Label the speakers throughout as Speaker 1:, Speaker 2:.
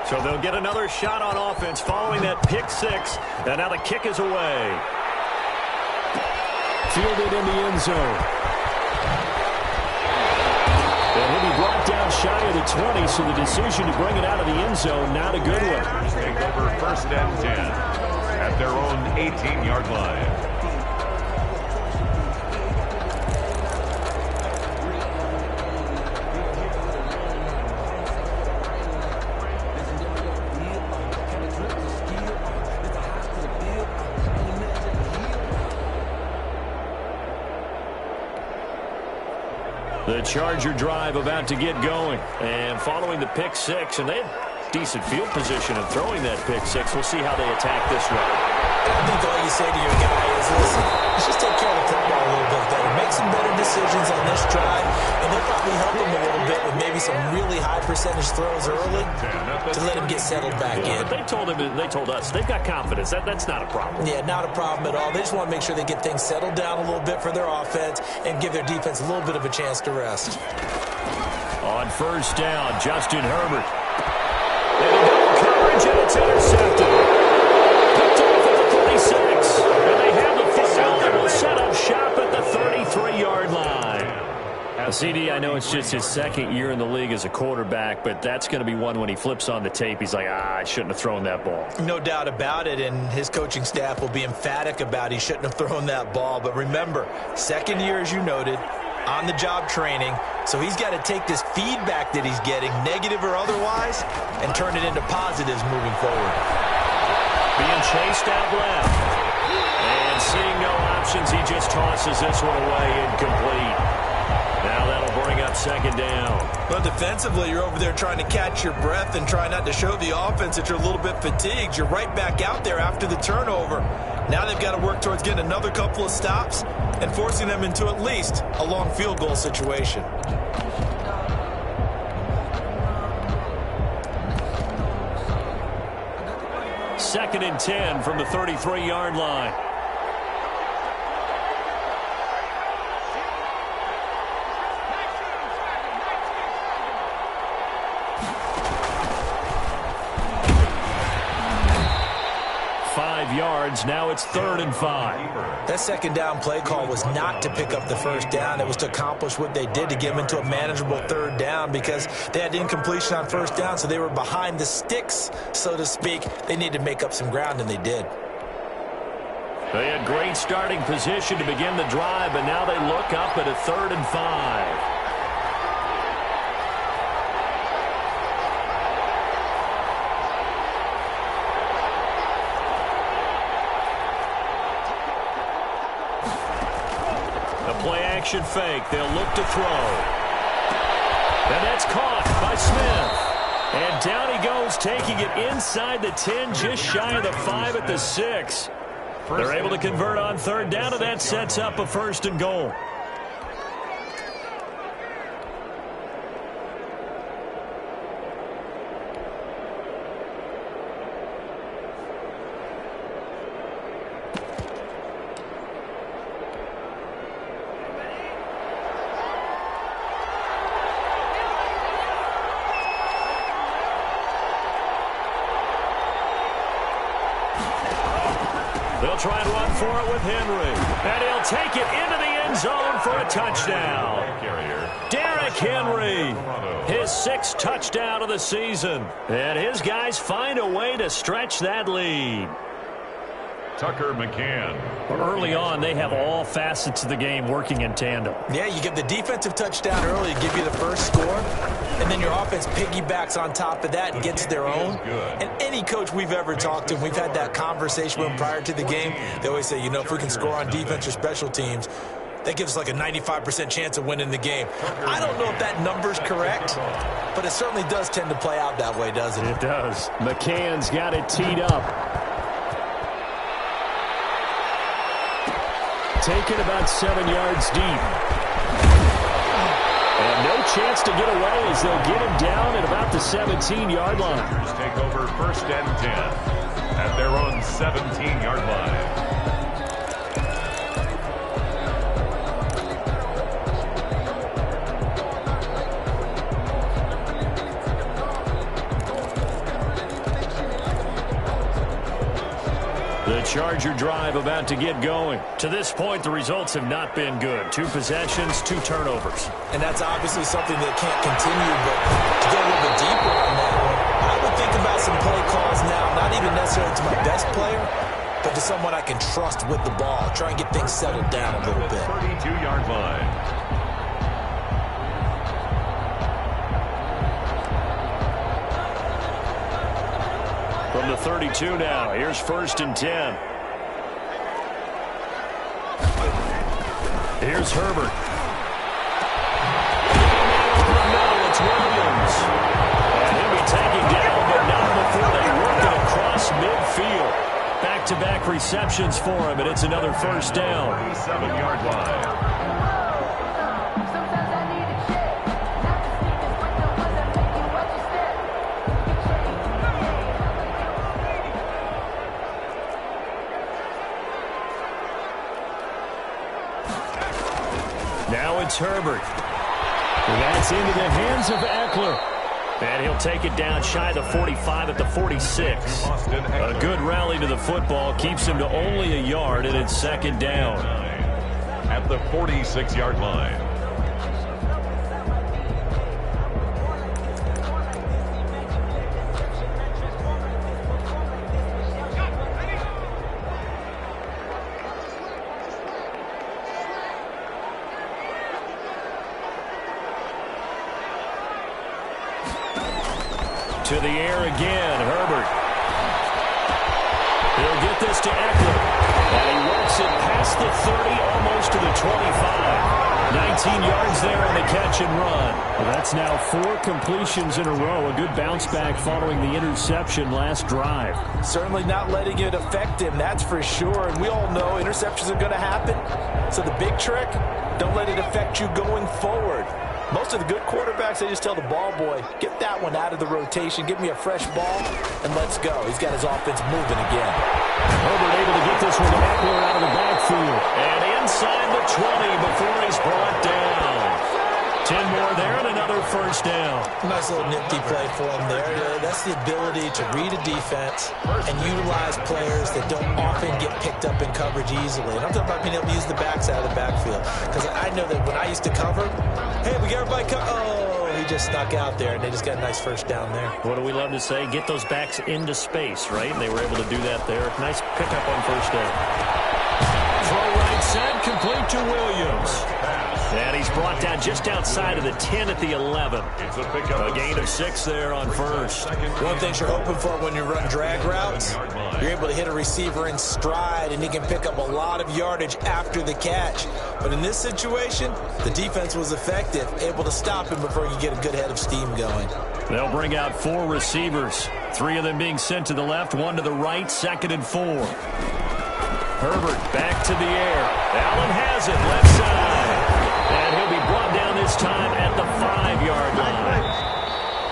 Speaker 1: So they'll get another shot on offense following that pick six. And now the kick is away.
Speaker 2: Fielded in the end zone. And he'll be brought down shy of the 20, so the decision to bring it out of the end zone, not a good one.
Speaker 3: Take over 1st and 10 at their own 18-yard line.
Speaker 1: The Charger drive about to get going. And following the pick six, and they had decent field position of throwing that pick six. We'll see how they attack this one.
Speaker 4: I think all you say to your guy is, listen, let's just take care of the football a little bit better. Make some better decisions on this drive, and they'll probably help him a little bit with maybe some really high percentage throws early to let him get settled back in.
Speaker 1: But they told us they've got confidence. That's not a problem.
Speaker 4: Yeah, not a problem at all. They just want to make sure they get things settled down a little bit for their offense and give their defense a little bit of a chance to rest.
Speaker 1: On 1st down, Justin Herbert. And a double coverage, and it's intercepted. Picked off at the 36. And they have the football that will set up shop at the 33-yard line. CD, I know it's just his 2nd year in the league as a quarterback, but that's going to be one when he flips on the tape. He's like, I shouldn't have thrown that ball.
Speaker 4: No doubt about it, and his coaching staff will be emphatic about he shouldn't have thrown that ball. But remember, 2nd year, as you noted, on-the-job training, so he's got to take this feedback that he's getting, negative or otherwise, and turn it into positives moving forward.
Speaker 1: Being chased out left. And seeing no options, he just tosses this one away, incomplete. Now that'll bring up 2nd down.
Speaker 4: Well, defensively, you're over there trying to catch your breath and try not to show the offense that you're a little bit fatigued. You're right back out there after the turnover. Now they've got to work towards getting another couple of stops and forcing them into at least a long field goal situation.
Speaker 1: Second and 10 from the 33-yard line. Yards. Now it's 3rd and 5.
Speaker 4: That 2nd down play call was not to pick up the 1st down. It was to accomplish what they did to get them into a manageable 3rd down because they had incompletion on 1st down, so they were behind the sticks, so to speak. They needed to make up some ground, and they did.
Speaker 1: They had great starting position to begin the drive, but now they look up at a 3rd and 5. Play-action fake. They'll look to throw. And that's caught by Smith. And down he goes, taking it inside the 10, just shy of the 5 at the 6. They're able to convert on 3rd down, and that sets up a 1st and goal. They'll try and run for it with Henry. And he'll take it into the end zone for a touchdown. Derrick Henry, his 6th touchdown of the season. And his guys find a way to stretch that lead.
Speaker 3: Tucker McCann.
Speaker 1: Early on, they have all facets of the game working in tandem.
Speaker 4: Yeah, you get the defensive touchdown early to give you the first score, and then your offense piggybacks on top of that and gets their own. And any coach we've ever talked to, we've had that conversation with them prior to the game, they always say, you know, if we can score on defense or special teams, that gives us like a 95% chance of winning the game. I don't know if that number's correct, but it certainly does tend to play out that way, doesn't it?
Speaker 1: It does.
Speaker 2: McCann's got it teed up. Taken about 7 yards deep. And no chance to get away as they'll get him down at about the 17-yard line.
Speaker 3: Take over 1st and 10 at their own 17-yard line.
Speaker 2: Charger drive about to get going.
Speaker 1: To this point, the results have not been good. 2 possessions, 2 turnovers.
Speaker 4: And that's obviously something that can't continue, but to go a little bit deeper on that one, I would think about some play calls now, not even necessarily to my best player, but to someone I can trust with the ball. Try and get things settled down a little bit.
Speaker 3: 32-yard line.
Speaker 2: From the 32 now, here's 1st and 10. Here's Herbert. It's Williams. And he'll be taken down, but not before they work it across midfield. Back-to-back receptions for him, and it's another 1st down.
Speaker 3: 47-yard line.
Speaker 2: Now it's Herbert. And that's into the hands of Eckler. And he'll take it down shy of the 45 at the 46. A good rally to the football keeps him to only a yard, and it's 2nd down.
Speaker 3: At the 46-yard line.
Speaker 2: To the air again, Herbert. He'll get this to Eckler. And he works it past the 30, almost to the 25. 19 yards there on the catch and run. Well, that's now 4 completions in a row. A good bounce back following the interception last drive.
Speaker 4: Certainly not letting it affect him, that's for sure. And we all know interceptions are going to happen. So the big trick, don't let it affect you going forward. Most of the good quarterbacks, they just tell the ball boy, get that one out of the rotation, give me a fresh ball, and let's go. He's got his offense moving again.
Speaker 2: Herbert able to get this one to Eckler out of the backfield. And inside the 20 before he's brought down. 10 more there and another 1st down.
Speaker 4: Nice little nifty play for him there. That's the ability to read a defense and utilize players that don't often get picked up in coverage easily. And I'm talking about being able to use the backs out of the backfield. Because I know that when I used to cover, hey, we got everybody oh, he just snuck out there, and they just got a nice 1st down there.
Speaker 1: What do we love to say? Get those backs into space, right? And they were able to do that there. Nice pickup on 1st down.
Speaker 2: Throw right side, complete to Williams. And he's brought down just outside of the 10 at the 11. A gain of 6 there on 1st.
Speaker 4: One thing you're hoping for when you run drag routes, you're able to hit a receiver in stride, and he can pick up a lot of yardage after the catch. But in this situation, the defense was effective, able to stop him before he could get a good head of steam going.
Speaker 2: They'll bring out 4 receivers. 3 of them being sent to the left, 1 to the right, 2nd and 4. Herbert back to the air. Allen has it, left side. And he'll be brought down this time at the 5-yard line.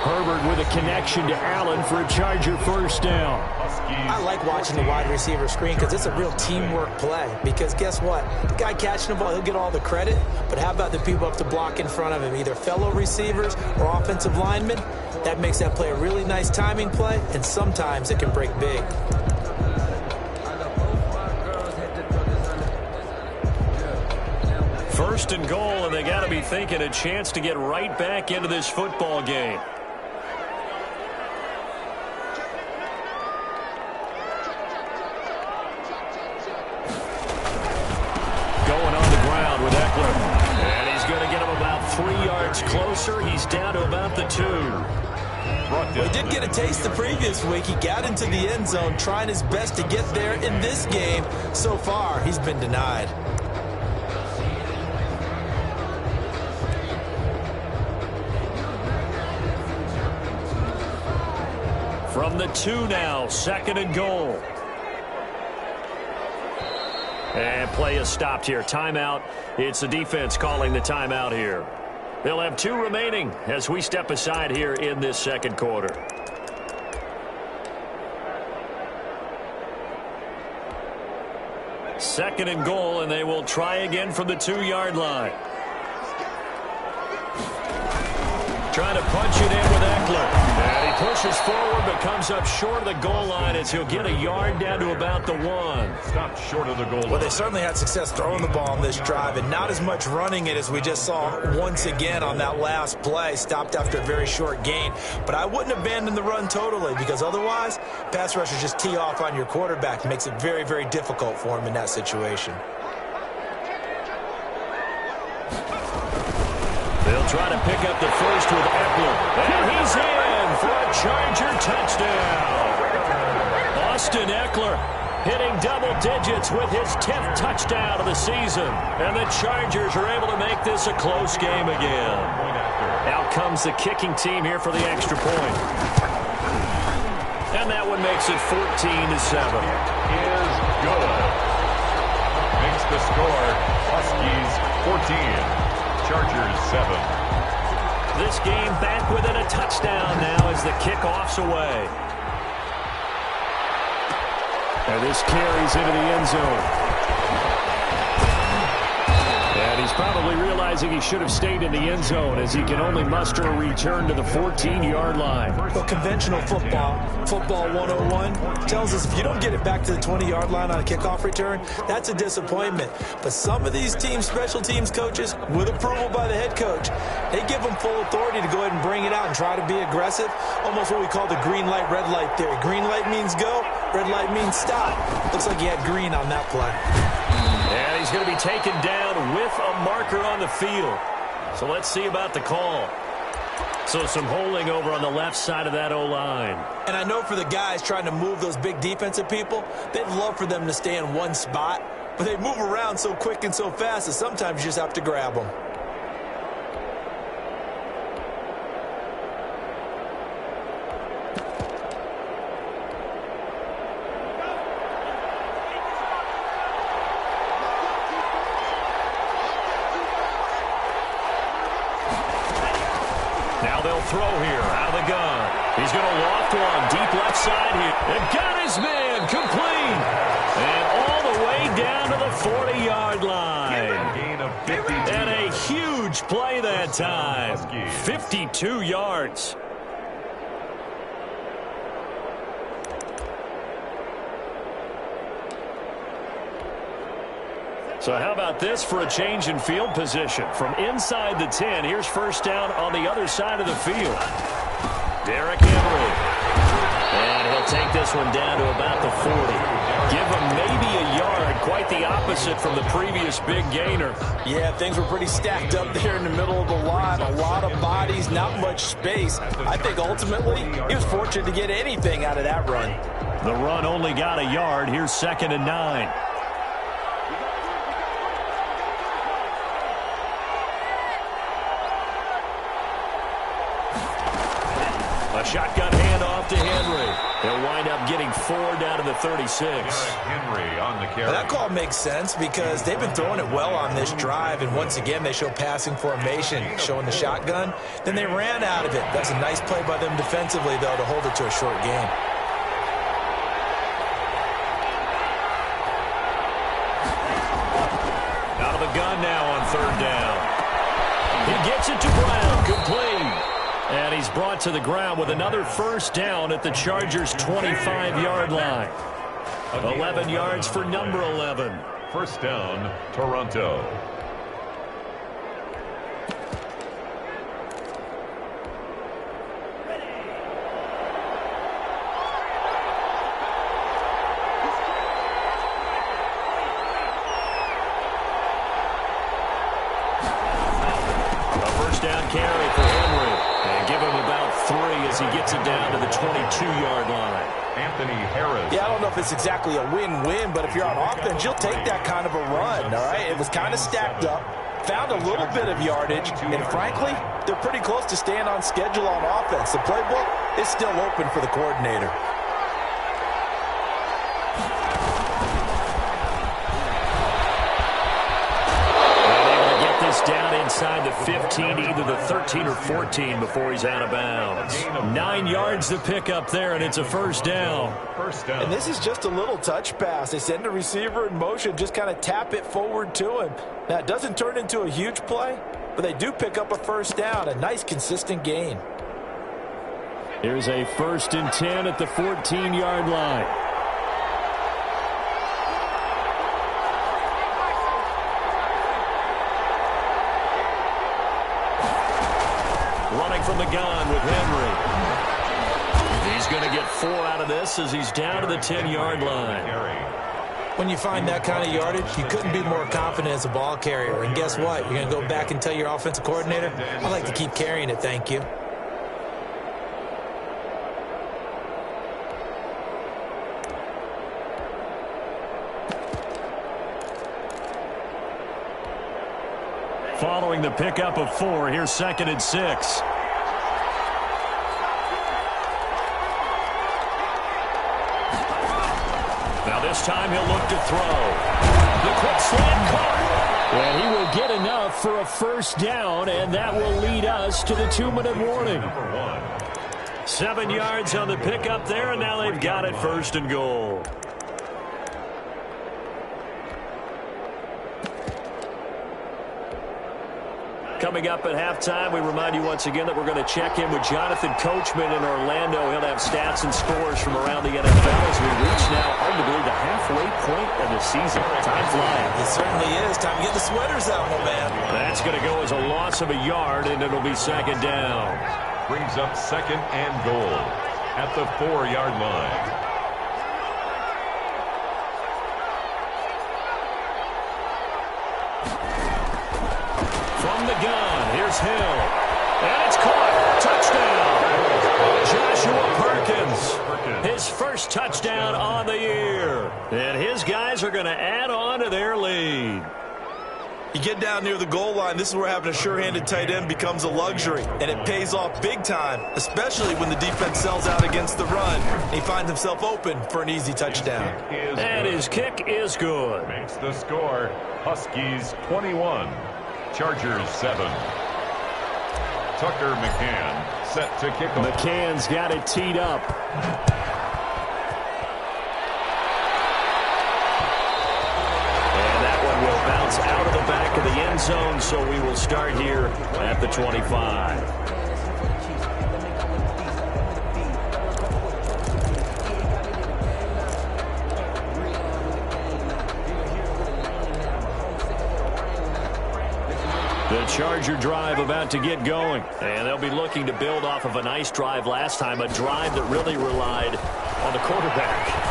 Speaker 2: Herbert with a connection to Allen for a Charger 1st down.
Speaker 4: I like watching the wide receiver screen because it's a real teamwork play. Because guess what? The guy catching the ball, he'll get all the credit. But how about the people up to block in front of him, either fellow receivers or offensive linemen? That makes that play a really nice timing play, and sometimes it can break big.
Speaker 2: 1st and goal, and they got to be thinking a chance to get right back into this football game. Going on the ground with Eckler. And he's going to get him about 3 yards closer. He's down to about the 2.
Speaker 4: Well, he did get a taste the previous week. He got into the end zone, trying his best to get there in this game. So far, he's been denied.
Speaker 2: From the 2 now, 2nd and goal. And play is stopped here. Timeout. It's the defense calling the timeout here. They'll have 2 remaining as we step aside here in this 2nd quarter. Second and goal, and they will try again from the 2-yard line. Trying to punch it in with Eckler. And he pushes forward but comes up short of the goal line as he'll get a yard down to about the 1.
Speaker 3: Stopped short of the goal line.
Speaker 4: Well, they certainly had success throwing the ball on this drive and not as much running it as we just saw once again on that last play. Stopped after a very short gain. But I wouldn't abandon the run totally because otherwise, pass rushers just tee off on your quarterback. It makes it very, very difficult for him in that situation.
Speaker 2: They'll try to pick up the first with Eckler. And he's in for a Charger touchdown. Austin Eckler hitting double digits with his 10th touchdown of the season. And the Chargers are able to make this a close game again. Out comes the kicking team here for the extra point. And that one makes it 14-7.
Speaker 3: Is good. Makes the score Huskies 14. Chargers 7.
Speaker 2: This game back within a touchdown now as the kickoff's away. And this carries into the end zone. And he's probably realizing he should have stayed in the end zone as he can only muster a return to the 14-yard line.
Speaker 4: Well, conventional football 101, tells us if you don't get it back to the 20-yard line on a kickoff return, that's a disappointment. But some of these teams, special teams coaches, with approval by the head coach, they give them full authority to go ahead and bring it out and try to be aggressive, almost what we call the green light, red light theory. Green light means go, red light means stop. Looks like he had green on that play.
Speaker 2: And he's going to be taken down with a marker on the field. So let's see about the call. So some holding over on the left side of that O-line.
Speaker 4: And I know for the guys trying to move those big defensive people, they'd love for them to stay in one spot. But they move around so quick and so fast that sometimes you just have to grab them.
Speaker 2: Now they'll throw here out of the gun. He's going to loft one deep left side here. And got his man complete. And all the way down to the 40-yard line.
Speaker 3: Gain of 52.
Speaker 2: And a huge play that time. 52 yards. So how about this for a change in field position? From inside the 10, here's first down on the other side of the field. Derrick Henry. And he'll take this one down to about the 40. Give him maybe a yard, quite the opposite from the previous big gainer.
Speaker 4: Yeah, things were pretty stacked up there in the middle of the line. A lot of bodies, not much space. I think ultimately he was fortunate to get anything out of that run.
Speaker 2: The run only got a yard. Here's 2nd and 9. A shotgun handoff to Henry. He'll wind up getting 4 down to the 36.
Speaker 3: Henry on the carry.
Speaker 4: Well, that call makes sense because they've been throwing it well on this drive, and once again they show passing formation, showing the shotgun. Then they ran out of it. That's a nice play by them defensively, though, to hold it to a short gain.
Speaker 2: Out of the gun now on 3rd down. He gets it to Brown, complete. And he's brought to the ground with another first down at the Chargers' 25-yard line. 11 yards for number 11.
Speaker 3: First down, Toronto.
Speaker 2: A first down carry for Henry. And give him about 3 as he gets it down to the 22-yard line.
Speaker 3: Anthony Harris.
Speaker 4: Yeah, I don't know if it's exactly a win-win, but if you're on offense, you'll take that kind of a run, all right? It was kind of stacked up, found a little bit of yardage, and frankly, they're pretty close to staying on schedule on offense. The playbook is still open for the coordinator.
Speaker 2: Down inside the 15, either the 13 or 14 before he's out of bounds. 9 yards to pick up there, and it's a first down.
Speaker 3: First down.
Speaker 4: And this is just a little touch pass. They send a receiver in motion, just kind of tap it forward to him. Now, it doesn't turn into a huge play, but they do pick up a first down, a nice, consistent gain.
Speaker 2: Here's a 1st and 10 at the 14-yard line. Running from the gun with Henry. He's going to get 4 out of this as he's down to the 10-yard line.
Speaker 4: When you find that kind of yardage, you couldn't be more confident as a ball carrier. And guess what? You're going to go back and tell your offensive coordinator, I'd like to keep carrying it, thank you.
Speaker 2: Following the pickup of 4, here's 2nd and 6. Now this time he'll look to throw. The quick slant caught. And he will get enough for a 1st down, and that will lead us to the 2-minute warning. 7 yards on the pickup there, and now they've got it 1st and goal. Coming up at halftime, we remind you once again that we're going to check in with Jonathan Coachman in Orlando. He'll have stats and scores from around the NFL as we reach now, hard to believe, the halfway point of the season. Time flying.
Speaker 4: It certainly is. Time to get the sweaters out, my man.
Speaker 2: That's going to go as a loss of a yard, and it'll be 2nd down.
Speaker 3: Brings up 2nd and goal at the 4-yard line.
Speaker 2: From the gun, here's Hill. And it's caught. Touchdown. Joshua Perkins. His 1st touchdown on the year. And his guys are going to add on to their lead.
Speaker 4: You get down near the goal line, this is where having a sure-handed tight end becomes a luxury. And it pays off big time, especially when the defense sells out against the run. He finds himself open for an easy touchdown.
Speaker 2: And his kick is good.
Speaker 3: Makes the score Huskies 21. Chargers 7. Tucker McCann set to kick off.
Speaker 2: McCann's got it teed up. And that one will bounce out of the back of the end zone, so we will start here at the 25. The Charger drive about to get going. And they'll be looking to build off of a nice drive last time, a drive that really relied on the quarterback.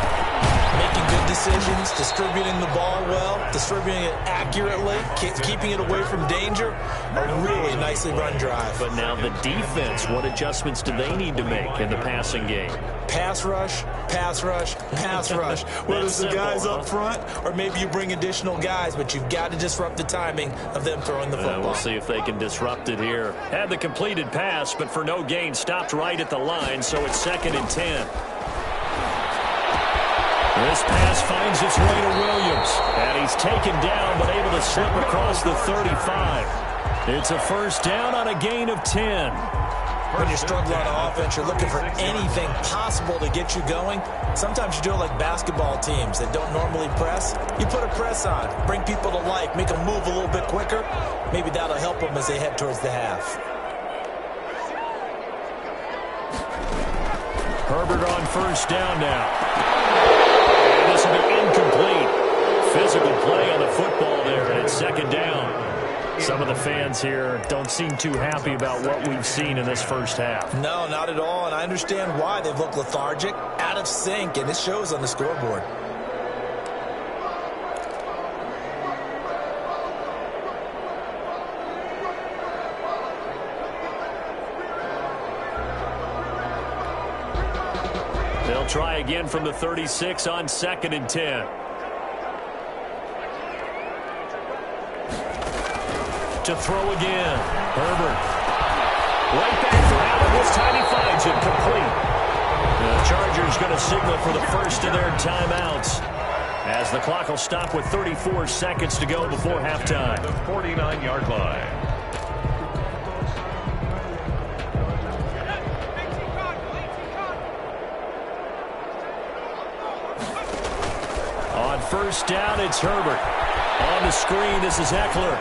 Speaker 4: Making good decisions, distributing the ball well, distributing it accurately, keeping it away from danger. A really nicely run drive.
Speaker 2: But now the defense, what adjustments do they need to make in the passing game?
Speaker 4: Pass rush, pass rush, pass rush. Whether it's the guys up front or maybe you bring additional guys, but you've got to disrupt the timing of them throwing the football.
Speaker 2: We'll see if they can disrupt it here. Had the completed pass, but for no gain, stopped right at the line, so it's 2nd and 10. This pass finds its way to Williams, and he's taken down but able to slip across the 35. It's a 1st down on a gain of 10.
Speaker 4: When you're struggling on offense, you're looking for anything possible to get you going. Sometimes you do it like basketball teams that don't normally press. You put a press on, bring people to life, make them move a little bit quicker. Maybe that'll help them as they head towards the half.
Speaker 2: Herbert on 1st down now. And this will be incomplete. Physical play on the football there, and it's 2nd down. Some of the fans here don't seem too happy about what we've seen in this 1st half.
Speaker 4: No, not at all, and I understand why. They've looked lethargic, out of sync, and it shows on the scoreboard.
Speaker 2: They'll try again from the 36 on 2nd and 10. To throw again. Herbert. Right back for Allen. This time he finds it complete. The Chargers going to signal for the 1st of their timeouts, as the clock will stop with 34 seconds to go before halftime.
Speaker 3: The 49-yard line.
Speaker 2: On 1st down, it's Herbert. On the screen, this is Eckler.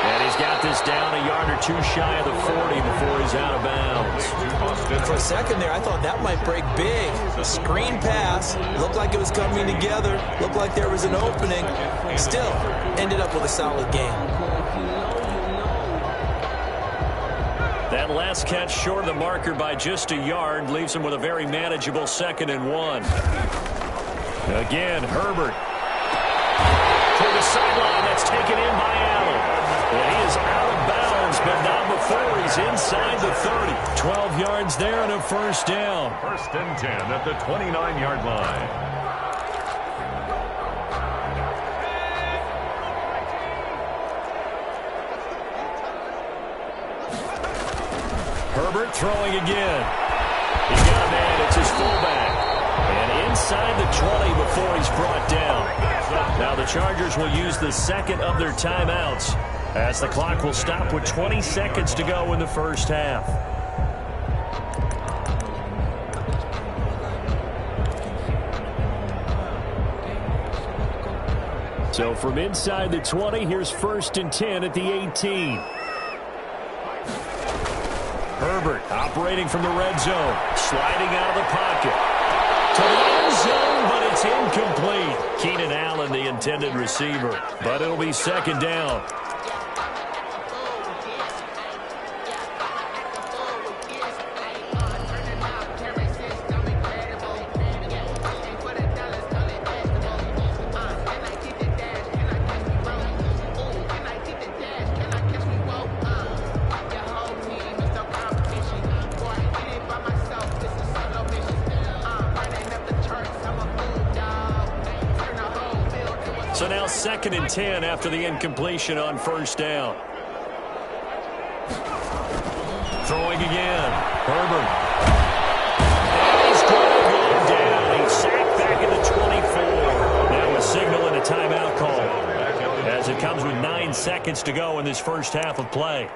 Speaker 2: And he's got this down a yard or two shy of the 40 before he's out of bounds.
Speaker 4: For a second there, I thought that might break big. A screen pass. Looked like it was coming together. Looked like there was an opening. Still, ended up with a solid game.
Speaker 2: That last catch short of the marker by just a yard leaves him with a very manageable 2nd and 1. Again, Herbert. To the sideline, that's taken in by Allen. And he is out of bounds, but not before he's inside the 30. 12 yards there and a first down.
Speaker 3: 1st and 10 at the 29-yard line.
Speaker 2: Herbert throwing again. He's got a man. It's his fullback. And inside the 20 before he's brought down. Now the Chargers will use the second of their timeouts as the clock will stop with 20 seconds to go in the first half. So from inside the 20, here's 1st and 10 at the 18. Herbert operating from the red zone, sliding out of the pocket. To the end zone, but it's incomplete. Keenan Allen, the intended receiver. But it'll be 2nd down. So now 2nd and 10 after the incompletion on 1st down. Throwing again. Herbert. And he's going to go down. He's sacked back at the 24. That was signaling a timeout call as it comes with 9 seconds to go in this first half of play.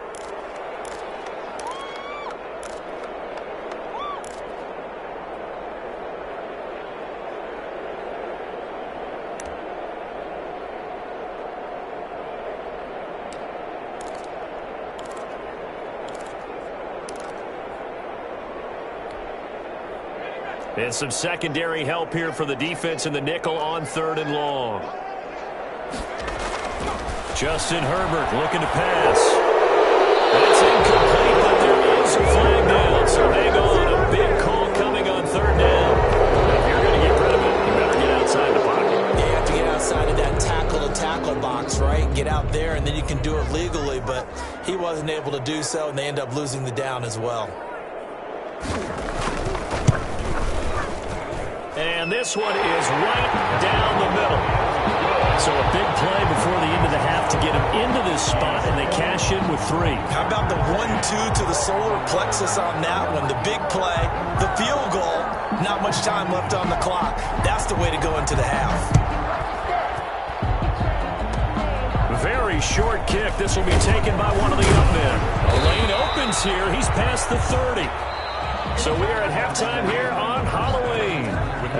Speaker 2: And some secondary help here for the defense in the nickel on 3rd and long. Justin Herbert looking to pass. That's incomplete, but there is a flag down. So hang on, a big call coming on 3rd down. If you're going to get rid of it, you better get outside the pocket.
Speaker 4: Yeah, you have to get outside of that tackle-to-tackle box, right? Get out there, and then you can do it legally. But he wasn't able to do so, and they end up losing the down as well.
Speaker 2: And this one is right down the middle. So a big play before the end of the half to get him into this spot, and they cash in with 3.
Speaker 4: How about the 1-2 to the solar plexus on that one? The big play, the field goal, not much time left on the clock. That's the way to go into the half.
Speaker 2: Very short kick. This will be taken by one of the up men. A lane opens here. He's past the 30. So we are at halftime here on Halloween,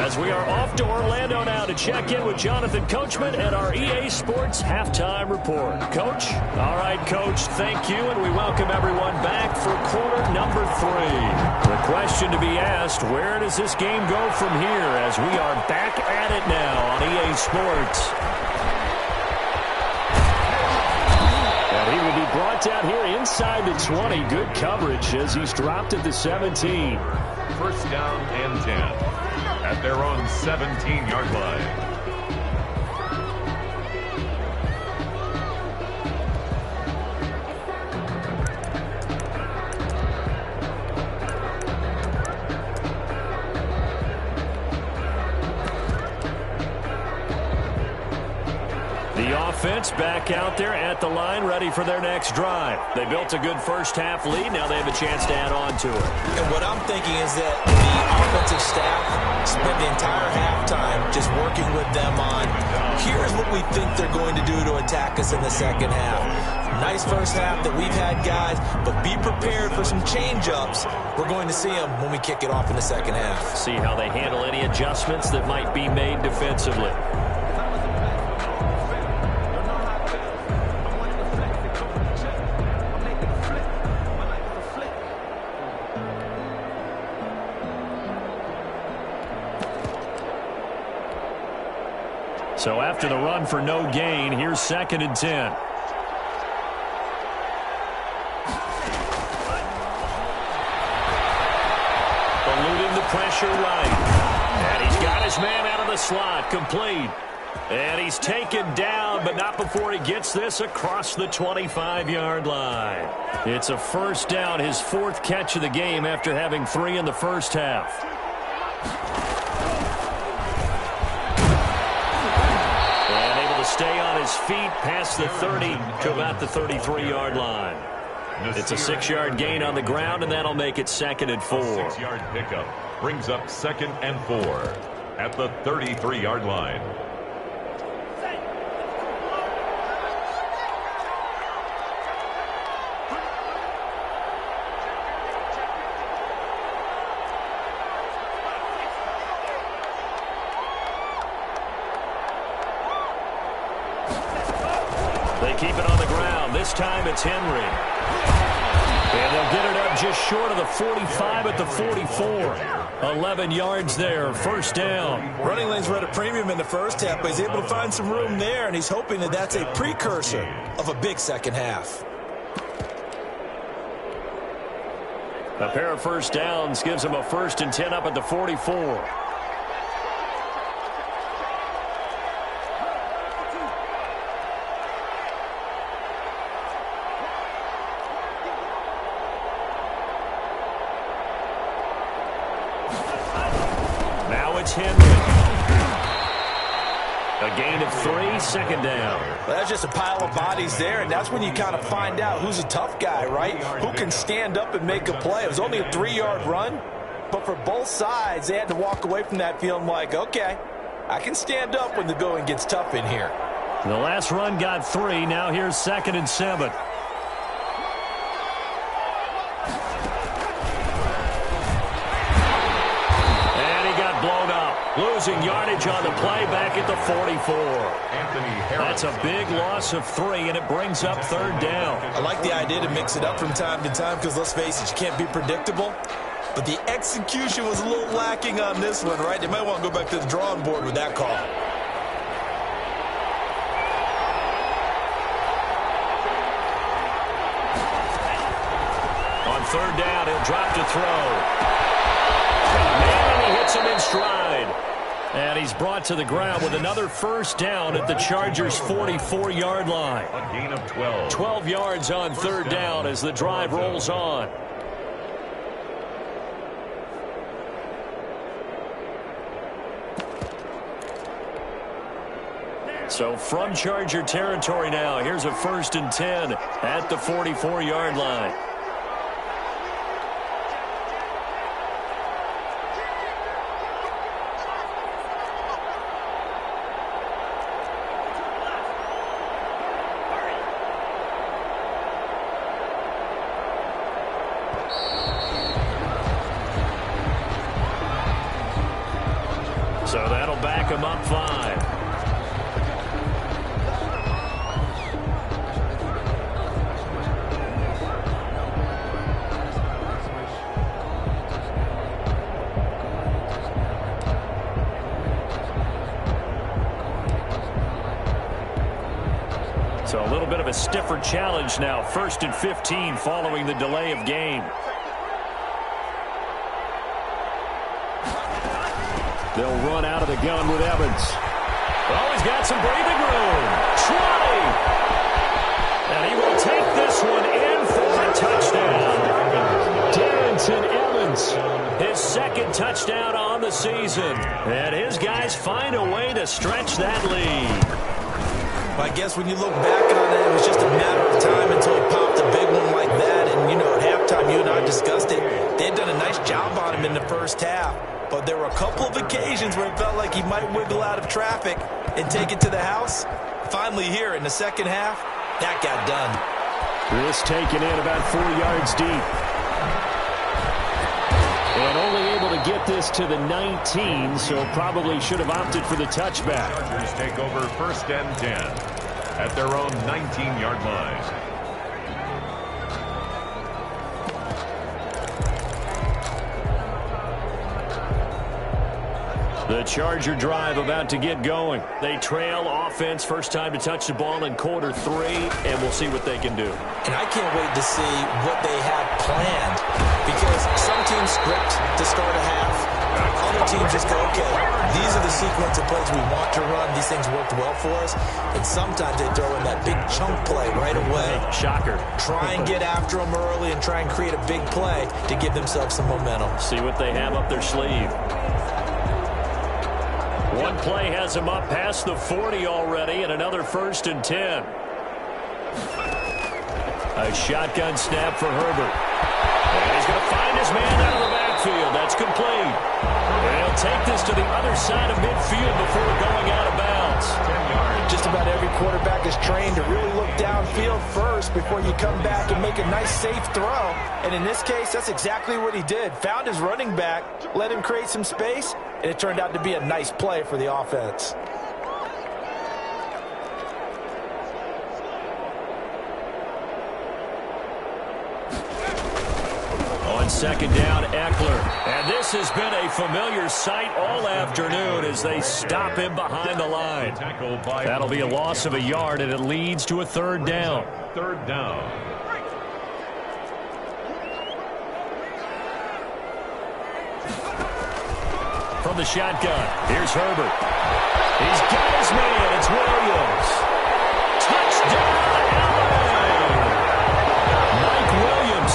Speaker 2: as we are off to Orlando now to check in with Jonathan Coachman at our EA Sports Halftime Report. Coach? All right, Coach, thank you, and we welcome everyone back for quarter number 3. The question to be asked, where does this game go from here as we are back at it now on EA Sports? And he will be brought down here inside the 20. Good coverage as he's dropped at the 17.
Speaker 3: 1st down and 10 at their own 17-yard line.
Speaker 2: The offense back out there at the line, ready for their next drive. They built a good first half lead. Now they have a chance to add on to it.
Speaker 4: And what I'm thinking is that the offensive staff spent the entire halftime just working with them on, here's what we think they're going to do to attack us in the second half. Nice first half that we've had, guys, but be prepared for some change-ups. We're going to see them when we kick it off in the second half.
Speaker 2: See how they handle any adjustments that might be made defensively. So after the run for no gain, here's 2nd and 10. Eluding the pressure right. And he's got his man out of the slot, complete. And he's taken down, but not before he gets this across the 25-yard line. It's a first down, his 4th catch of the game after having 3 in the first half. And able to stay on his feet past the 30 to about the 33-yard line. It's a 6-yard gain on the ground, and that'll make it 2nd and 4.
Speaker 3: 6-yard pickup brings up 2nd and 4 at the 33-yard line.
Speaker 2: They keep it on the ground. This time it's Henry. And they'll get it up just short of the 45 at the 44. 11 yards there, first down.
Speaker 4: Running lanes were at a premium in the first half, but he's able to find some room there, and he's hoping that that's a precursor of a big second half.
Speaker 2: A pair of first downs gives him a 1st and 10 up at the 44. Henry. A gain of 3, 2nd down.
Speaker 4: Well, that's just a pile of bodies there, and that's when you kind of find out who's a tough guy, right? Who can stand up and make a play. It was only a 3-yard run, but for both sides, they had to walk away from that feeling like, okay, I can stand up when the going gets tough in here.
Speaker 2: The last run got 3. Now here's 2nd and 7. Losing yardage on the play back at the 44. That's a big loss of 3, and it brings up 3rd down.
Speaker 4: I like the idea to mix it up from time to time because, let's face it, you can't be predictable. But the execution was a little lacking on this one, right? They might want to go back to the drawing board with that call.
Speaker 2: On 3rd down, he'll drop to throw. Man, he hits him in stride. And he's brought to the ground with another first down at the Chargers' 44-yard line.
Speaker 3: A gain of 12.
Speaker 2: 12 yards on 3rd down as the drive rolls on. So from Charger territory now, here's a 1st and 10 at the 44-yard line. So that'll back him up 5. So a little bit of a stiffer challenge now. 1st and 15 following the delay of game. They'll run out of the gun with Evans. Oh, he's got some breathing room. 20. And he will take this one in for a touchdown. Darrington Evans, his 2nd touchdown on the season. And his guys find a way to stretch that lead.
Speaker 4: I guess when you look back on it, it was just a matter of time until he popped a big one like that. And, you know, at halftime, you and I discussed it. They had done a nice job on him in the first half. But there were a couple of occasions where it felt like he might wiggle out of traffic and take it to the house. Finally here in the second half, that got done.
Speaker 2: This taken in about 4 yards deep. And only able to get this to the 19, so probably should have opted for the touchback.
Speaker 3: Chargers take over 1st and 10 at their own 19-yard line.
Speaker 2: The Charger drive about to get going. They trail offense, first time to touch the ball in quarter 3, and we'll see what they can do.
Speaker 4: And I can't wait to see what they have planned, because some teams script to start a half. Other teams just go, okay, these are the sequence of plays we want to run. These things worked well for us. And sometimes they throw in that big chunk play right away.
Speaker 2: Shocker.
Speaker 4: Try and get after them early and try and create a big play to give themselves some momentum.
Speaker 2: See what they have up their sleeve. One play has him up past the 40 already, and another 1st and 10. A shotgun snap for Herbert. And he's going to find his man out of the backfield. That's complete. And he'll take this to the other side of midfield before going out of bounds.
Speaker 4: 10 yards. Just about every quarterback is trained to really look downfield first before you come back and make a nice, safe throw. And in this case, that's exactly what he did. Found his running back, let him create some space, and it turned out to be a nice play for the offense.
Speaker 2: On second down, Eckler. And this has been a familiar sight all afternoon as they stop him behind the line. That'll be a loss of a yard, and it leads to a 3rd down.
Speaker 3: 3rd down.
Speaker 2: From the shotgun, here's Herbert. He's got his man. It's Williams. Touchdown, Allen! Mike Williams,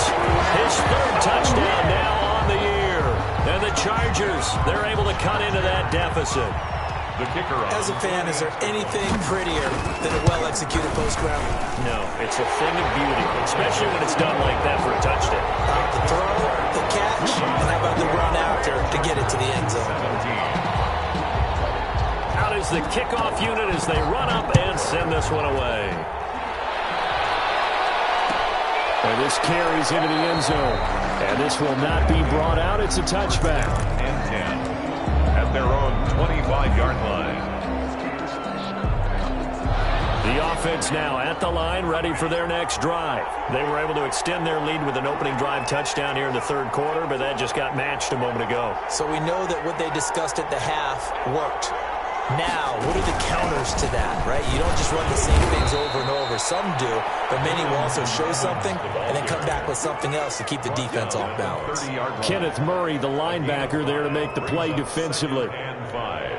Speaker 2: his 3rd touchdown now on the year. And the Chargers, they're able to cut into that deficit.
Speaker 3: The kicker on.
Speaker 4: As a fan, is there anything prettier than a well-executed post-round?
Speaker 2: No, it's a thing of beauty, especially when it's done like that for a touchdown.
Speaker 4: The throw, the catch, and how about the run after to get it to the end zone?
Speaker 3: 17.
Speaker 2: Out is the kickoff unit as they run up and send this one away. And this carries into the end zone. And this will not be brought out. It's a touchback.
Speaker 3: And 10. At their own 25-yard line.
Speaker 2: The offense now at the line, ready for their next drive. They were able to extend their lead with an opening drive touchdown here in the 3rd quarter, but that just got matched a moment ago.
Speaker 4: So we know that what they discussed at the half worked. Now, what are the counters to that, right? You don't just run the same things over and over. Some do, but many will also show something and then come back with something else to keep the defense off balance.
Speaker 2: Kenneth Murray, the linebacker, there to make the play defensively.
Speaker 3: And 5.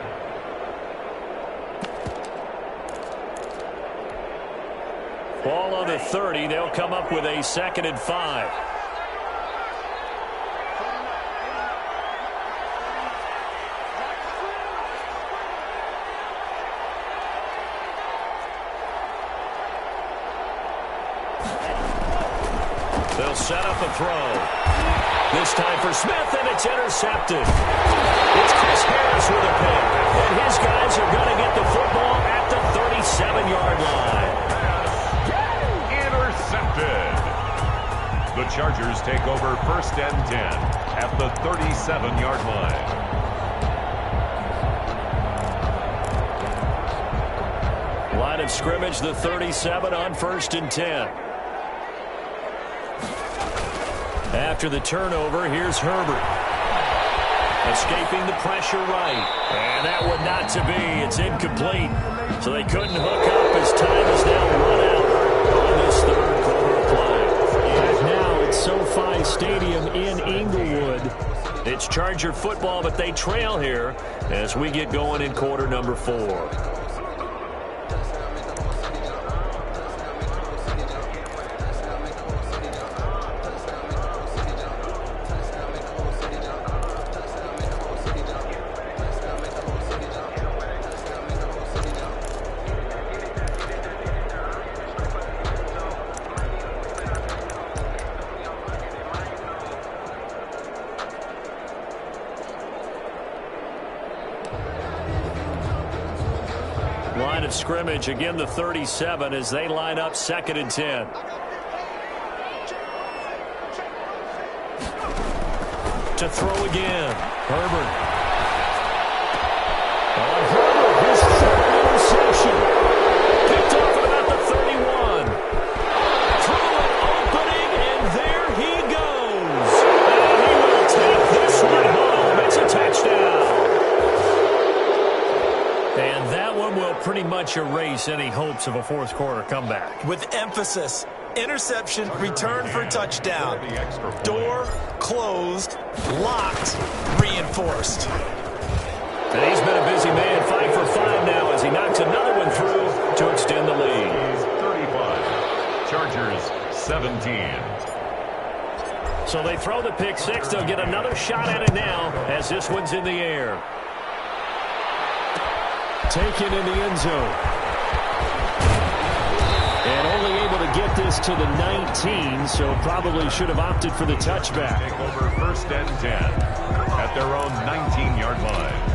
Speaker 2: Ball on the 30. They'll come up with a 2nd and 5. They'll set up a throw. This time for Smith, and it's intercepted. It's Chris Harris with a pick. And his guys are going to get the football at the 37-yard line.
Speaker 3: Intercepted. The Chargers take over 1st and 10 at the 37-yard line.
Speaker 2: Line of scrimmage, the 37 on 1st and 10. After the turnover, here's Herbert. Escaping the pressure right. And that one not to be. It's incomplete. So they couldn't hook up as time is now run out on this 3rd quarter play. And now it's SoFi Stadium in Inglewood. It's Charger football, but they trail here as we get going in quarter number 4. Line of scrimmage, again the 37 as they line up 2nd and 10. To throw again. Herbert. Herbert, his 3rd interception. Picked off at about the 31. Through an opening, and there he goes. And he will take this one home. It's a touchdown. to pretty much erase any hopes of a fourth-quarter comeback.
Speaker 4: With emphasis, interception, return for touchdown. Door closed, locked, reinforced.
Speaker 2: And he's been a busy man, 5 for 5 now as he knocks another one through to extend the lead.
Speaker 3: 35. Chargers 17.
Speaker 2: So they throw the pick six. They'll get another shot at it now as this one's in the air. Taken in the end zone. And only able to get this to the 19, so probably should have opted for the touchback.
Speaker 3: Take over 1st and 10 at their own 19-yard line.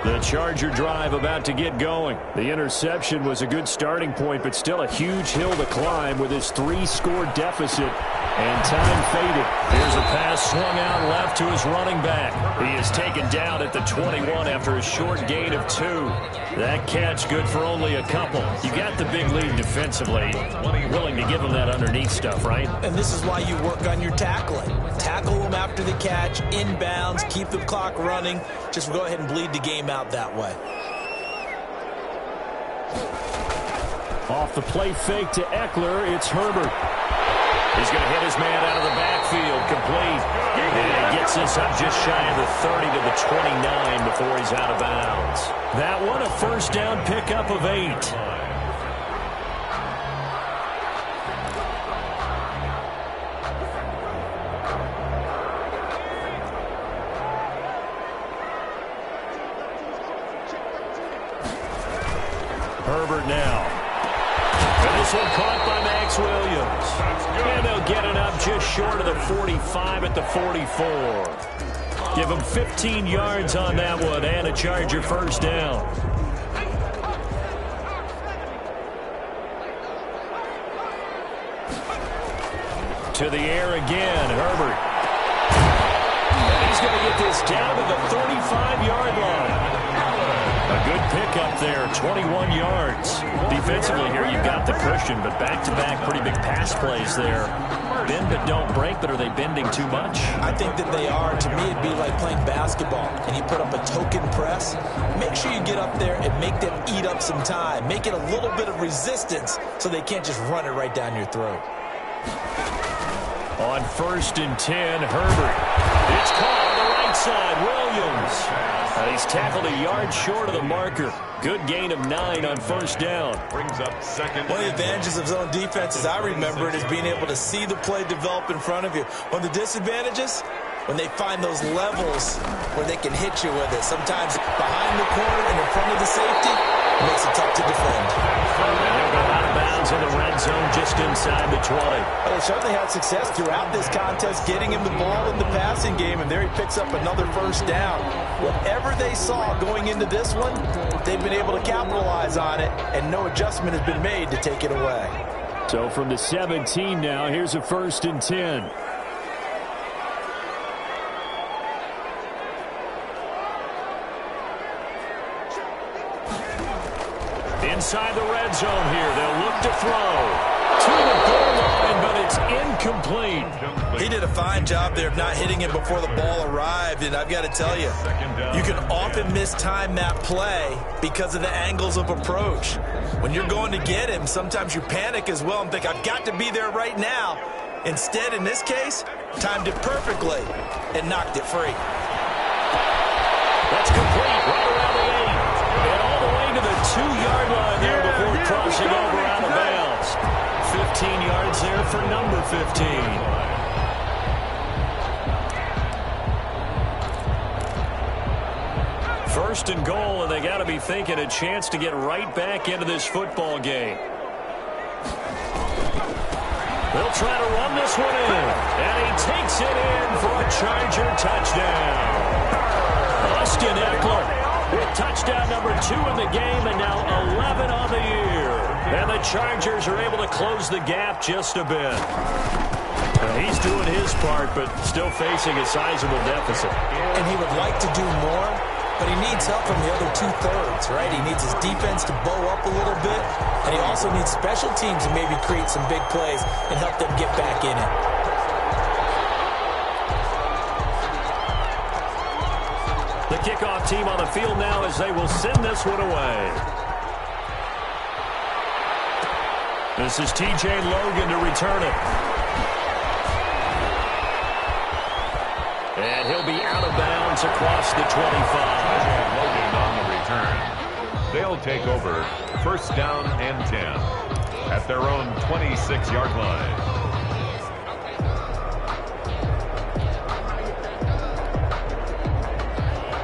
Speaker 2: The Charger drive about to get going. The interception was a good starting point, but still a huge hill to climb with his 3-score deficit. And time faded. Here's a pass swung out left to his running back. He is taken down at the 21 after a short gain of 2. That catch good for only a couple. You got the big lead defensively. Willing to give him that underneath stuff, right?
Speaker 4: And this is why you work on your tackling. Tackle them after the catch, inbounds, keep the clock running. Just go ahead and bleed the game out that way.
Speaker 2: Off the play fake to Eckler, it's Herbert. He's going to hit his man out of the backfield, complete. And he gets this up just shy of the 30 to the 29 before he's out of bounds. That one, a first down pickup of 8. Herbert now. And this one caught by Max Williams. And they'll get it up just short of the 45 at the 44. Give him 15 yards on that one and a Charger first down. To the air again, Herbert. And he's going to get this down to the 35-yard line. A good pickup there, 21 yards. Defensively here, you've got the cushion, but back-to-back pretty big pass plays there. Bend but don't break, but are they bending too much?
Speaker 4: I think that they are. To me, it'd be like playing basketball, and you put up a token press. Make sure you get up there and make them eat up some time. Make it a little bit of resistance so they can't just run it right down your throat.
Speaker 2: On 1st and 10, Herbert. It's caught on the right side, Williams. He's tackled a yard short of the marker. Good gain of 9 on first down.
Speaker 3: Brings up second.
Speaker 4: One of the advantages of zone defense, as I remember it, is being able to see the play develop in front of you. One of the disadvantages, when they find those levels where they can hit you with it. Sometimes behind the corner and in front of the safety, it makes it tough to defend.
Speaker 2: And they'll go out of bounds in the red zone just inside the 20.
Speaker 4: Well, they certainly had success throughout this contest getting him the ball in the passing game, and there he picks up another first down. Whatever they saw going into this one, they've been able to capitalize on it, and no adjustment has been made to take it away.
Speaker 2: So from the 17 now, here's a 1st and 10. Inside the red zone here, they'll look to throw. To the goal line, but it's incomplete.
Speaker 4: He did a fine job there of not hitting him before the ball arrived, and I've got to tell you, you can often mistime that play because of the angles of approach. When you're going to get him, sometimes you panic as well and think, I've got to be there right now. Instead, in this case, timed it perfectly and knocked it free.
Speaker 2: That's complete, right around the 8. And all the way to the 2-yard line there before crossing over out of bounds. 15 yards there for number 15. First and goal, and they got to be thinking a chance to get right back into this football game. They'll try to run this one in, and he takes it in for a Charger touchdown. Austin Eckler with touchdown number 2 in the game, and now 11 on the year. And the Chargers are able to close the gap just a bit. He's doing his part, but still facing a sizable deficit.
Speaker 4: And he would like to do more, but he needs help from the other 2/3, right? He needs his defense to bow up a little bit, and he also needs special teams to maybe create some big plays and help them get back in it.
Speaker 2: The kickoff team on the field now as they will send this one away. This is T.J. Logan to return it. And he'll be out of bounds across the 25.
Speaker 3: Logan on the return. They'll take over first down and 10 at their own 26-yard line.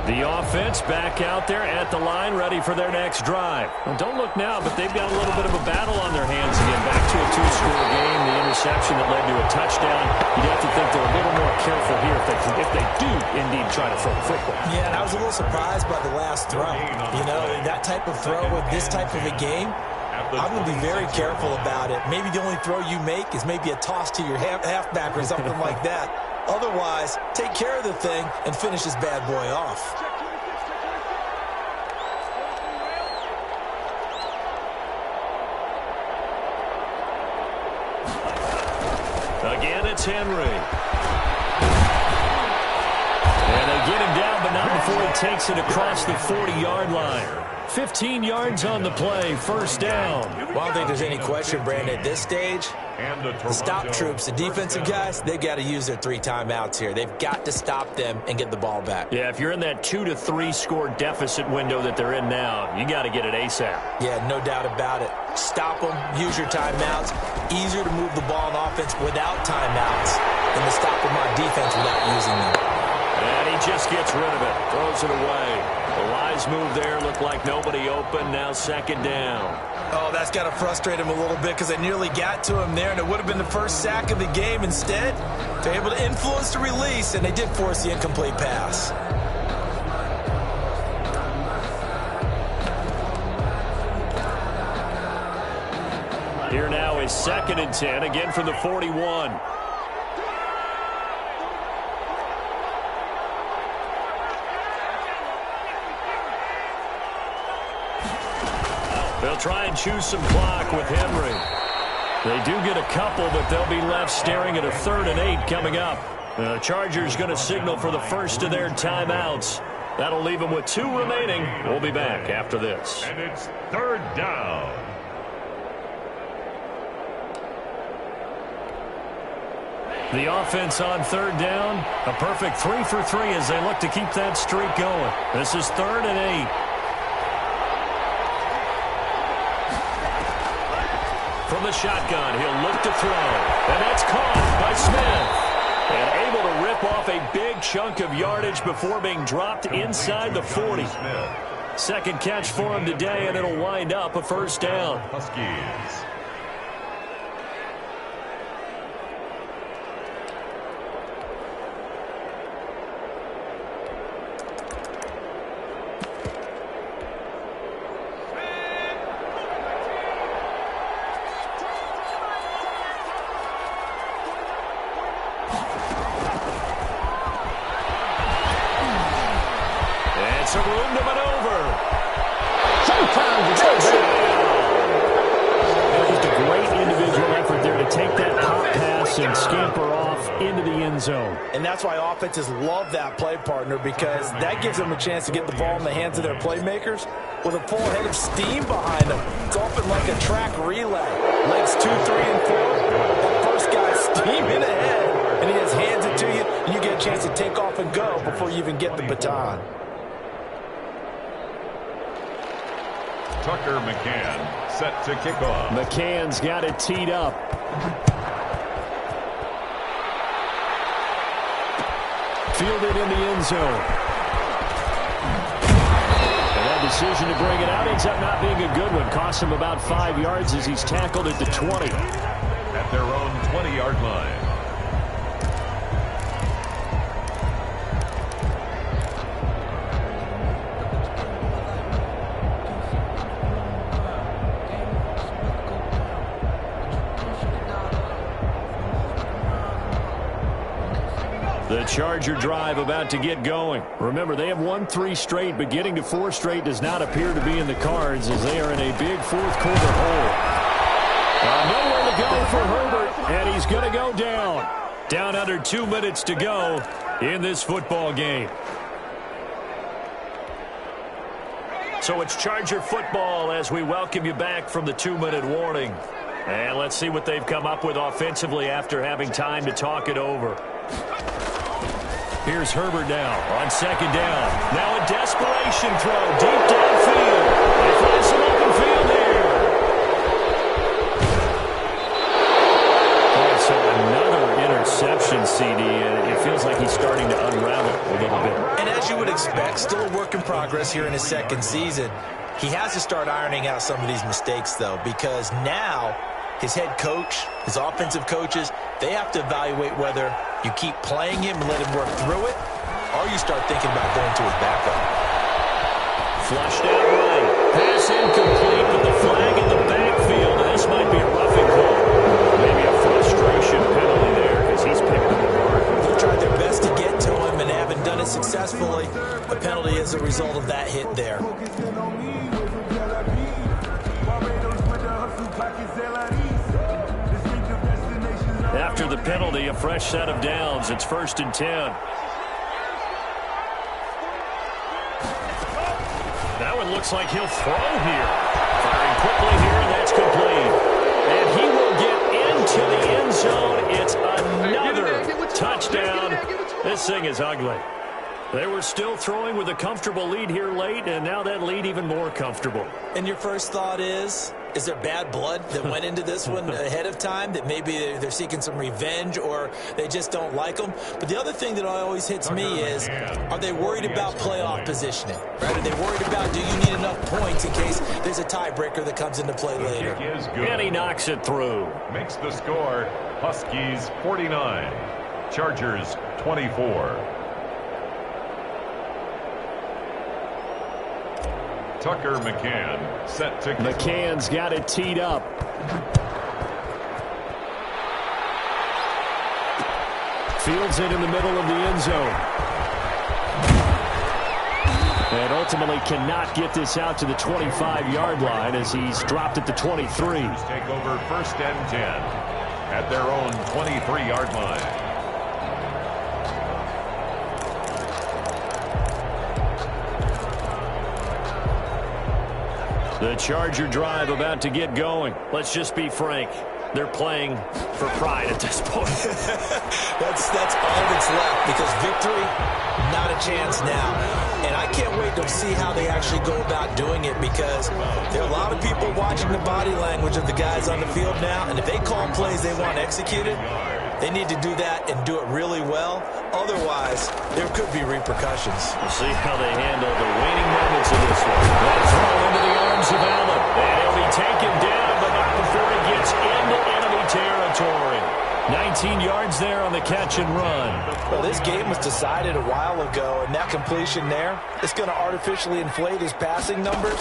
Speaker 2: The offense back out there at the line, ready for their next drive. Well, don't look now, but they've got a little bit of a battle on their hands again. Back to a two-score game, the interception that led to a touchdown. You'd have to think they're a little more careful here if they do indeed try to throw the football.
Speaker 4: Yeah, and I was a little surprised by the last throw. You know, that type of throw with this type of a game, I'm going to be very careful about it. Maybe the only throw you make is maybe a toss to your halfback or something like that. Otherwise, take care of the thing and finish this bad boy off.
Speaker 2: Again, it's Henry. And they get him down, but not before he takes it across the 40-yard line. 15 yards on the play, first down.
Speaker 4: Well, I don't think there's any question, Brandon, at this stage. The stop troops, the defensive guys, they've got to use their 3 timeouts here. They've got to stop them and get the ball back.
Speaker 2: Yeah, if you're in that 2 to 3 score deficit window that they're in now, you got to get it ASAP.
Speaker 4: Yeah, no doubt about it. Stop them, use your timeouts. Easier to move the ball on offense without timeouts than to stop them on defense without using them.
Speaker 2: And he just gets rid of it, throws it away. The wise move there, looked like nobody open, now second down.
Speaker 4: Oh, that's got to frustrate him a little bit because they nearly got to him there, and it would have been the first sack of the game. Instead, they're able to influence the release, and they did force the incomplete pass.
Speaker 2: Here now is second and 10, again from the 41. They'll try and choose some clock with Henry. They do get a couple, but they'll be left staring at a 3rd and 8 coming up. The Chargers going to signal for the first of their timeouts. That'll leave them with 2 remaining. We'll be back after this.
Speaker 3: And it's 3rd down.
Speaker 2: The offense on 3rd down. A perfect 3 for 3 as they look to keep that streak going. This is 3rd and 8. From the shotgun, he'll look to throw. And that's caught by Smith. And able to rip off a big chunk of yardage before being dropped inside the 40. Second catch for him today, and it'll wind up a first down.
Speaker 3: Huskies.
Speaker 2: Some room to maneuver.
Speaker 5: Sometimes
Speaker 2: Just a great individual effort there to take that pop pass and scamper off into the end zone.
Speaker 4: And that's why offenses love that play, partner, because that gives them a chance to get the ball in the hands of their playmakers with a full head of steam behind them. It's often like a track relay. Legs 2, 3, and 4. That first guy's steaming ahead, and he just hands it to you, and you get a chance to take off and go before you even get the baton.
Speaker 3: Tucker McCann set to kick off.
Speaker 2: McCann's got it teed up. Fielded in the end zone. And that decision to bring it out ends up not being a good one. Costs him about 5 yards as he's tackled at the 20.
Speaker 3: At their own 20-yard line.
Speaker 2: The Charger drive about to get going. Remember, they have won 3 straight, but getting to 4 straight does not appear to be in the cards as they are in a big fourth-quarter hole. Nowhere to go for Herbert, and he's going to go down. Down under 2 minutes to go in this football game. So it's Charger football as we welcome you back from the 2-minute warning. And let's see what they've come up with offensively after having time to talk it over. Here's Herbert now on second down. Now a desperation throw deep downfield. They find some open field here. Oh, so another interception, CD, and it feels like he's starting to unravel a little bit.
Speaker 4: And as you would expect, still a work in progress here in his second season. He has to start ironing out some of these mistakes, though, because now his head coach, his offensive coaches, they have to evaluate whether you keep playing him and let him work through it, or you start thinking about going to his backup.
Speaker 2: Flushed out right. Pass incomplete, but the flag in the backfield, and this might be a roughing call. Maybe a frustration penalty there because he's picked them apart.
Speaker 4: They tried their best to get to him and haven't done it successfully. A penalty as a result of that hit there.
Speaker 2: After the penalty, a fresh set of downs. It's 1st and 10. That one looks like he'll throw here. Firing quickly here, and that's complete. And he will get into the end zone. It's another touchdown. This thing is ugly. They were still throwing with a comfortable lead here late, and now that lead even more comfortable.
Speaker 4: And your first thought is there bad blood that went into this one ahead of time, that maybe they're seeking some revenge or they just don't like them? But the other thing that always hits me is, are they worried about playoff positioning? Right? Are they worried about, do you need enough points in case there's a tiebreaker that comes into play later?
Speaker 2: And he knocks it through.
Speaker 3: Makes the score Huskies 49, Chargers 24. Tucker McCann set to...
Speaker 2: McCann's got it teed up. Fields it in the middle of the end zone. And ultimately cannot get this out to the 25-yard line as he's dropped at the 23.
Speaker 3: Take over 1st and 10 at their own 23-yard line.
Speaker 2: The Charger drive about to get going. Let's just be frank. They're playing for pride at this point.
Speaker 4: That's all that's left, because victory, not a chance now. And I can't wait to see how they actually go about doing it, because there are a lot of people watching the body language of the guys on the field now, and if they call plays they want executed, they need to do that and do it really well. Otherwise, there could be repercussions.
Speaker 2: We'll see how they handle the waning moments of this one. That throw into the arms of Allen. And he'll be taken down, but not before he gets into enemy territory. 19 yards there on the catch and run.
Speaker 4: Well, this game was decided a while ago, and that completion there is going to artificially inflate his passing numbers.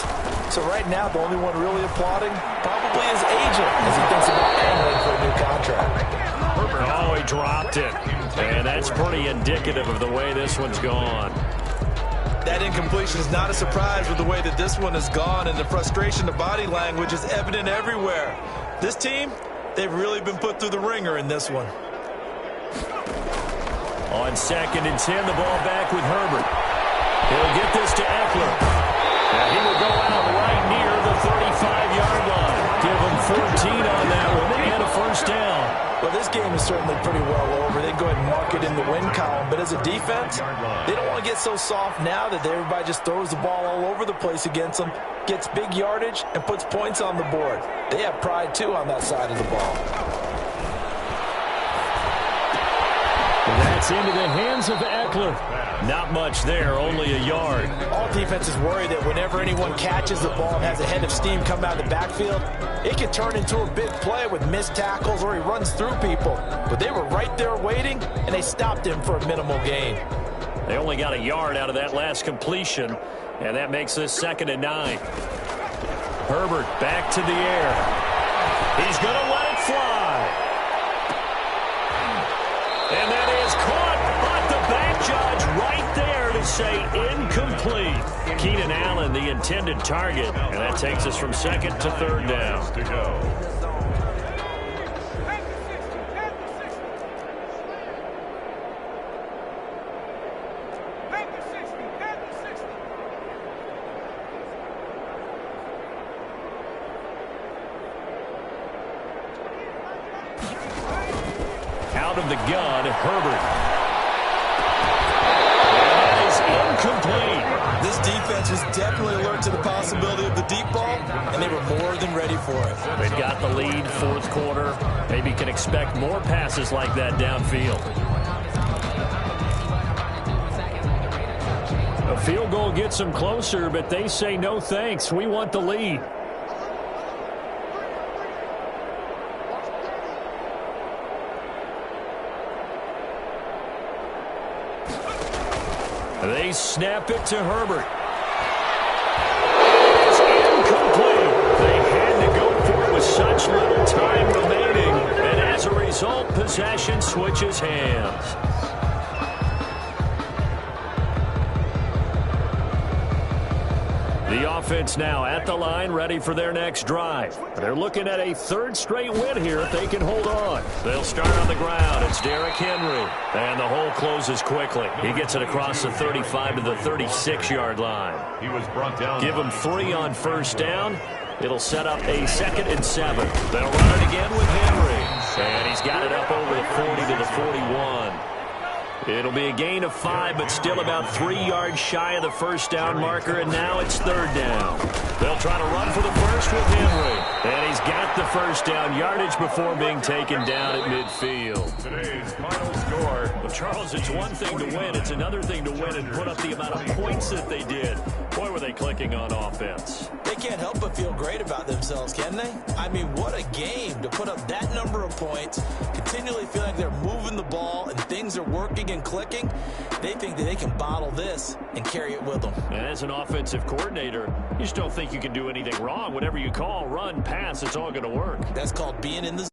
Speaker 4: So right now, the only one really applauding probably his agent as he thinks about angling for a new contract.
Speaker 2: Oh, he dropped it. And that's pretty indicative of the way this one's gone.
Speaker 4: That incompletion is not a surprise with the way that this one has gone, and the frustration, the body language is evident everywhere. This team, they've really been put through the ringer in this one.
Speaker 2: On 2nd and 10, the ball back with Herbert. He'll get this to Eckler. And he will go out right near the 35-yard line. Give him 14 on that one and a 1st down.
Speaker 4: Well, this game is certainly pretty well over. They go ahead and mark it in the win column. But as a defense, they don't want to get so soft now that everybody just throws the ball all over the place against them, gets big yardage, and puts points on the board. They have pride, too, on that side of the ball.
Speaker 2: That's into the hands of Eckler. Not much there, only a yard.
Speaker 4: All defenses worry that whenever anyone catches the ball and has a head of steam come out of the backfield, it can turn into a big play with missed tackles or he runs through people. But they were right there waiting, and they stopped him for a minimal gain.
Speaker 2: They only got a yard out of that last completion, and that makes this 2nd and 9. Herbert back to the air. He's going to let it fly. And that is caught, but the back judge right there to say incomplete. Keenan Allen, the intended target, and that takes us from 2nd to 3rd down.
Speaker 3: To go.
Speaker 2: from the gun, Herbert. And that is incomplete.
Speaker 4: This defense was definitely alert to the possibility of the deep ball, and they were more than ready for it.
Speaker 2: They've got the lead, fourth quarter. Maybe can expect more passes like that downfield. A field goal gets them closer, but they say no thanks. We want the lead. They snap it to Herbert. It's incomplete. They had to go for it with such little time remaining, and as a result, possession switches hands. The offense now at the line, ready for their next drive. They're looking at a third straight win here if they can hold on. They'll start on the ground. It's Derrick Henry. And the hole closes quickly. He gets it across the 35 to the 36-yard line.
Speaker 3: He was brought down.
Speaker 2: Give him 3 on first down. It'll set up a 2nd and 7. They'll run it again with Henry. And he's got it up over the 40 to the 41. It'll be a gain of 5, but still about 3 yards shy of the first down marker, and now it's 3rd down. They'll try to run for the first with Henry. And he's got the first down yardage before being taken down at midfield.
Speaker 3: Today's final score.
Speaker 2: Well, Charles, it's one thing to win. It's another thing to win and put up the amount of points that they did. Boy, were they clicking on offense.
Speaker 4: They can't help but feel great about themselves, can they? I mean, what a game to put up that number of points, continually feel like they're moving the ball and things are working and clicking. They think that they can bottle this and carry it with them.
Speaker 2: And as an offensive coordinator, you just don't think you can do anything wrong. Whatever you call, run, pass, it's all going to work.
Speaker 4: That's called being in the